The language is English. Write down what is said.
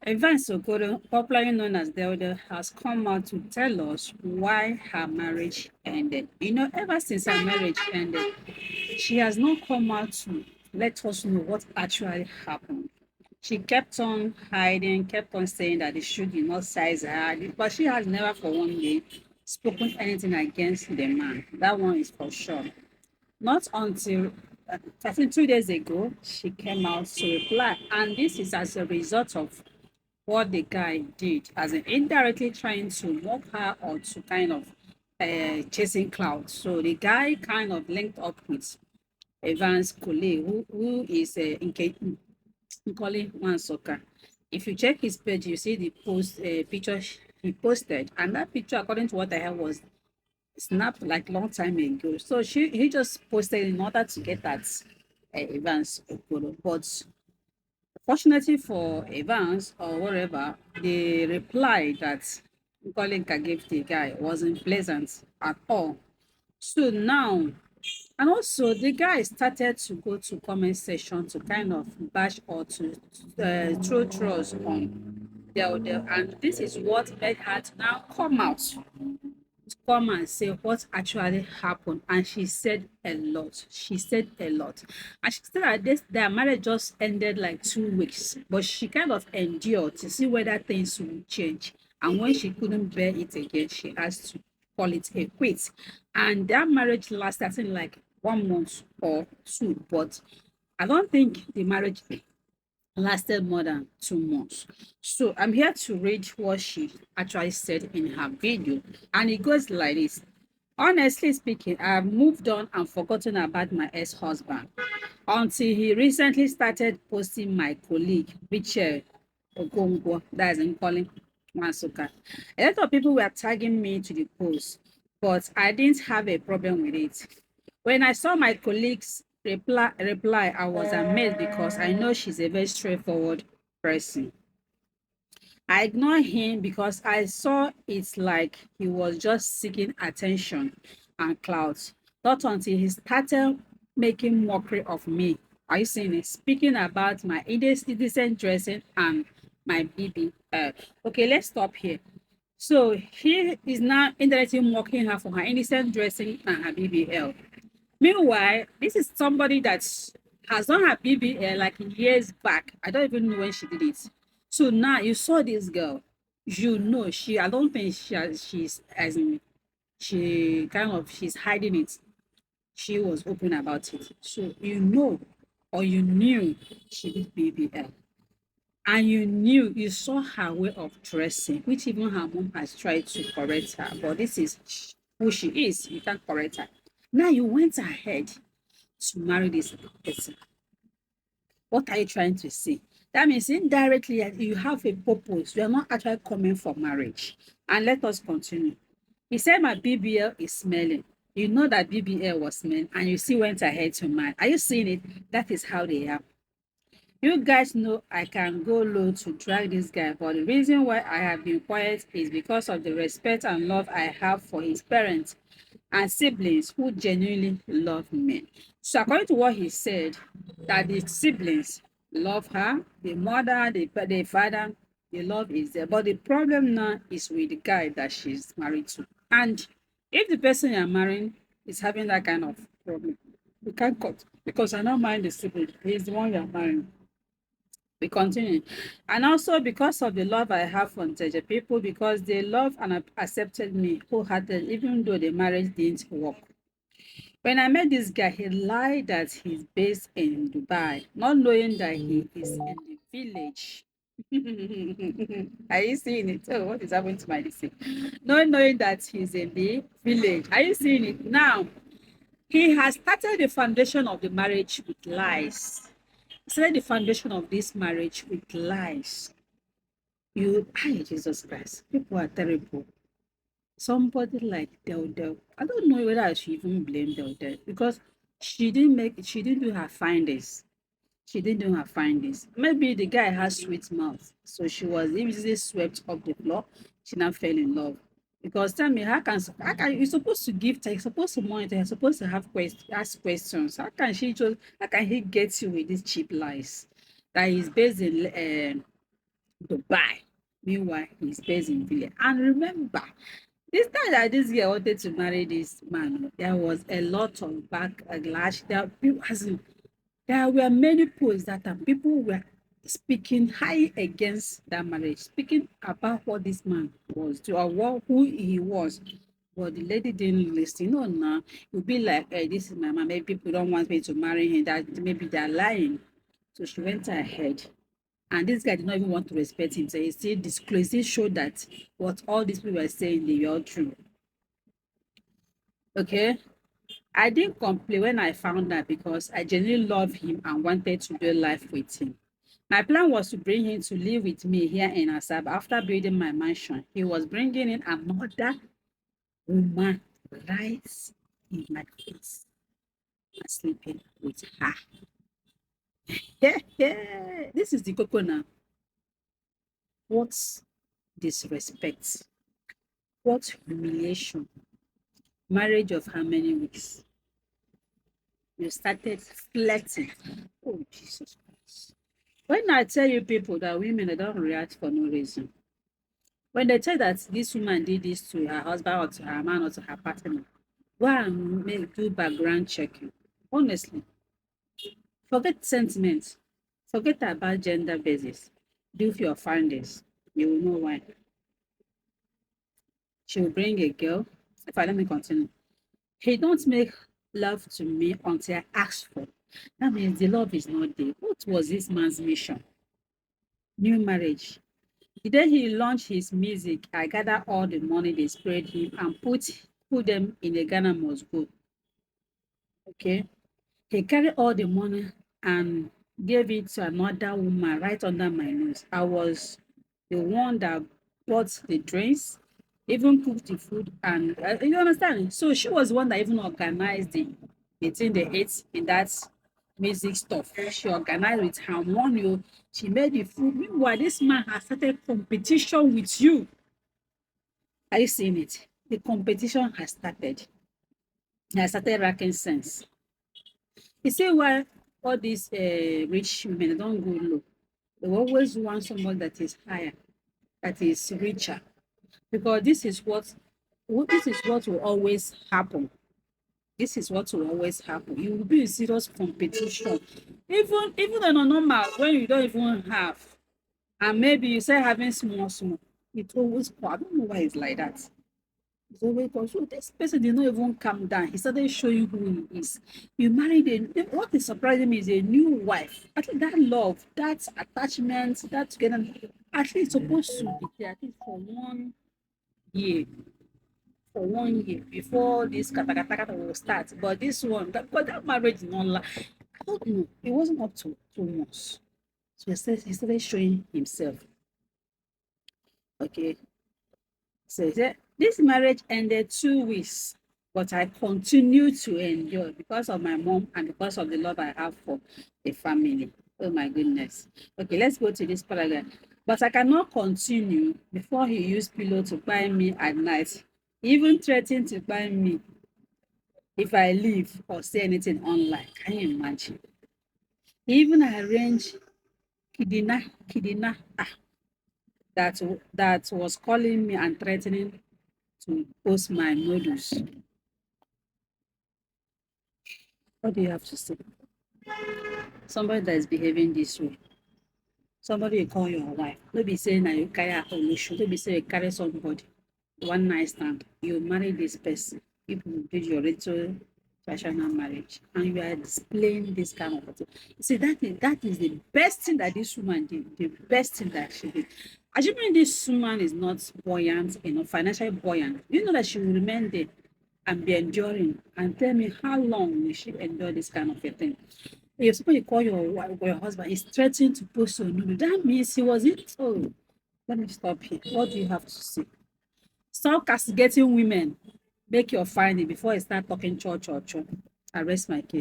Evans Okoro, popularly known as Delda, has come out to tell us why her marriage ended. Ever since her marriage ended, she has not come out to let us know what actually happened. She kept on hiding, kept on saying that the shoe did not size her, but she has never for one day spoken anything against the man. That one is for sure. Not until I think 2 days ago, she came out to reply, and this is as a result of what the guy did, as in indirectly trying to mock her or to kind of chasing clouds. So the guy kind of linked up with Evans colleague, who is Nkoli Wansoka. If you check his page, you see the picture he posted, and that picture, according to what I heard, was snapped like long time ago. So he just posted in order to get at Evans Okoro. But fortunately for Evans or whatever, the reply that Nkolinka gave the guy wasn't pleasant at all. So now, and also the guy started to go to comment section to kind of bash or to throw trolls on the and this is what made her to now come and say what actually happened. And she said a lot. She said a lot. And she said that their marriage just ended like 2 weeks, but she kind of endured to see whether things would change. And when she couldn't bear it again, she has to call it a quit. And that marriage lasted I think like 1 month or two, but I don't think the marriage lasted more than 2 months. So I'm here to read what she actually said in her video. And it goes like this. Honestly speaking, I have moved on and forgotten about my ex-husband until he recently started posting my colleague, Richard Ogongwo, that is in calling Masuka. A lot of people were tagging me to the post, but I didn't have a problem with it. When I saw my colleague's reply, I was amazed because I know she's a very straightforward person. I ignored him because I saw it like he was just seeking attention and clout. Not until he started making mockery of me. Are you seeing it? Speaking about my indecent dressing and my BBL. Okay, let's stop here. So he is now indirectly mocking her for her innocent dressing and her BBL. Meanwhile, this is somebody that has done her BBL like years back. I don't even know when she did it. So now you saw this girl, I don't think she's as in she kind of she's hiding it. She was open about it. So or you knew she did BBL. And you saw her way of dressing, which even her mom has tried to correct her. But this is who she is. You can't correct her. Now you went ahead to marry this person. What are you trying to say? That means indirectly you have a purpose. You are not actually coming for marriage. And let us continue. He said my BBL is smelling. You know that BBL was smelling and you still went ahead to marry. Are you seeing it? That is how they are. You guys know I can go low to drag this guy, but the reason why I have been quiet is because of the respect and love I have for his parents and siblings who genuinely love me. So according to what he said, that the siblings love her, the mother, the father, the love is there. But the problem now is with the guy that she's married to. And if the person you're marrying is having that kind of problem, you can't cut because I don't mind the sibling. He's the one you're marrying. We continue. And also because of the love I have for Nteje people, because they love and accepted me wholeheartedly, even though the marriage didn't work. When I met this guy, he lied that he's based in Dubai, not knowing that he is in the village. Are you seeing it? Oh, what is happening to my DC? Not knowing that he's in the village. Are you seeing it? Now, he has started the foundation of the marriage with lies. He started the foundation of this marriage with lies. Jesus Christ, people are terrible. Somebody like Del, I don't know whether I should even blame Del because she didn't do her findings. She didn't do her findings. Maybe the guy has sweet mouth, so she was easily swept up the floor. She now fell in love. Because tell me, how can you're supposed to give you're supposed to monitor, you're supposed to have ask questions. How can he get you with these cheap lies? That is based in to buy. Meanwhile, he's based in village. And remember, this time that this girl wanted to marry this man, there was a lot of backlash. There were many posts that people were speaking high against that marriage, speaking about what this man was to or who he was. But the lady didn't listen. No, no. It would be like, hey, this is my man. Maybe people don't want me to marry him. That maybe they're lying. So she went ahead. And this guy did not even want to respect him. So he still disclosed, he showed that what all these people were saying, they were all true. Okay. I didn't complain when I found that because I genuinely love him and wanted to do life with him. My plan was to bring him to live with me here in Asab. After building my mansion, he was bringing in another woman right in my face and sleeping with her. Yeah, yeah. This is the coconut. What disrespect? What humiliation? Marriage of how many weeks? You started flirting. Oh, Jesus Christ. When I tell you people that women they don't react for no reason, when they tell that this woman did this to her husband or to her man or to her partner, go and do background checking. Honestly, forget sentiment, forget about gender basis. Do your findings. You will know why. She will bring a girl. If I let me continue. He don't make love to me until I ask for. That means the love is not there. What was this man's mission? New marriage. The day he launched his music, I gathered all the money they sprayed him and put them in a Ghana must go. Okay. He carried all the money and gave it to another woman right under my nose. I was the one that bought the drinks, even cooked the food, and you understand? So she was the one that even organized the thing they ate in that music stuff. She organized with her money. Oh. She made the food. Meanwhile, this man has started competition with you. Are you seeing it? The competition has started. He has started racking sense. You see why all these rich women don't go low. They always want someone that is higher, that is richer, because this is what will always happen. This is what will always happen. You will be in serious competition, even on a normal when you don't even have, and maybe you say having small small. It always I don't know why it's like that. So wait, so this person did not even calm down. He started showing who he is. You married what is surprising me is a new wife. At least that love, that attachment, that together, at least supposed to be there at least year, for 1 year before this katakata will start. But this one, but that marriage is not I don't know. It wasn't up to 2 months. So he started showing himself. Okay. So he said, this marriage ended 2 weeks, but I continue to endure because of my mom and because of the love I have for the family. Oh my goodness. Okay, let's go to this paragraph. But I cannot continue before he used pillow to buy me at night. He even threatened to buy me if I leave or say anything online. Can you imagine? He even arranged kidina that that was calling me and threatening to post my noodles. What do you have to say? Somebody that is behaving this way. Somebody you call your wife. Don't be saying that you carry a whole issue. Don't be saying you carry somebody. One night stand. You marry this person. People do your ritual traditional marriage. And you are displaying this kind of thing. See, that is the best thing that this woman did. The best thing that she did. Assuming this woman is not buoyant, financially buoyant, you know that she will remain there and be enduring. And tell me how long will she endure this kind of a thing? You're supposed to call your wife or your husband is threatening to post your nude. That means he was it. Oh, let me stop here. What do you have to say? Stop castigating women. Make your finding before you start talking church or church. I rest my case.